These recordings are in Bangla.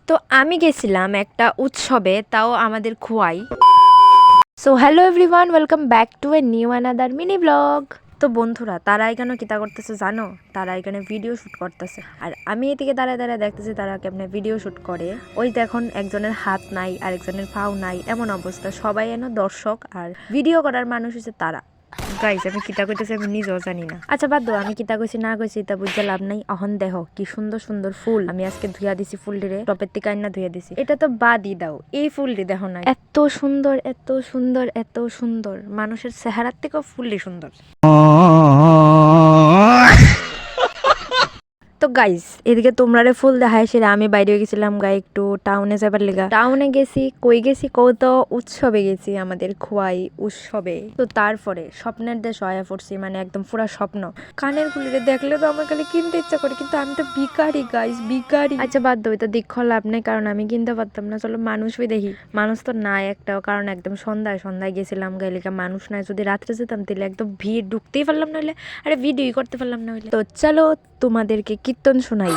তো আমি গেছিলাম একটা উৎসবে, তাও আমাদের Khowai. So hello everyone, welcome back to a new another mini blog. তো বন্ধুরা, তারা এখানে কিতা করতেছে জানো? তারা এখানে ভিডিও শ্যুট করতেছে, আর আমি এদিকে দাঁড়ায় দাঁড়ায় দেখতেছি তারা কেমনে ভিডিও শ্যুট করে। ওই দেখুন, একজনের হাত নাই আর একজনের পাও নাই, এমন অবস্থা। সবাই এনো দর্শক, আর ভিডিও করার মানুষ হচ্ছে তারা। গাইস, আমি কিতা কইতেছি আমি নিজেও জানি না। আচ্ছা বাদ দাও, আমি কিতা কইছি না কইছি তা বুঝতে লাভ নাই। অহন দেখো কি সুন্দর সুন্দর ফুল। আমি আজকে ধুইয়া দিছি ফুলটিরে, টপের থেকে আইনা ধুইয়া দিছি। এটা তো বাদই দাও, এই ফুলটি দেখো না, এত সুন্দর এত সুন্দর এত সুন্দর। মানুষের চেহারার থেকেও ফুলটি সুন্দর। তো গাইস, এদিকে তোমরারে ফুল দেখায় সেরা আমি বাইরে গেছিলাম গাই একটু টাউনে যাবার লেগা। টাউনে গেছি, কই গেছি কত উৎসবে গেছি, আমাদের খোয়াই উৎসবে। তো তারপরে স্বপ্নের দেশ হয়ে পড়ছি, মানে একদম পুরা স্বপ্ন। কানের গুলিরে দেখলে তো আমার খালি কিনতে ইচ্ছা করে, কিন্তু আমি তো ভিখারি গাইস, ভিখারি। আচ্ছা বাদ দাও, তো দীক্ষ লাভ নেই, কারণ আমি কিনতে পারতাম না। চলো মানুষই দেখি। মানুষ তো নাই একটাও, কারণ একদম সন্ধ্যায় গেছিলাম গাইলিকা, মানুষ নাই। যদি রাত্রে যেতাম তাহলে একদম ভিড়, ঢুকতেই পারলাম না হইলে, আরে ভিডিওই করতে পারলাম না হইলে। তো চলো তোমাদেরকে কীর্তন শোনাই।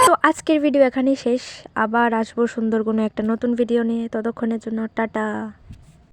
তো আজকের ভিডিও এখানেই শেষ। আবার আসবো সুন্দর কোনো একটা নতুন ভিডিও নিয়ে। ততক্ষণের জন্য টাটা।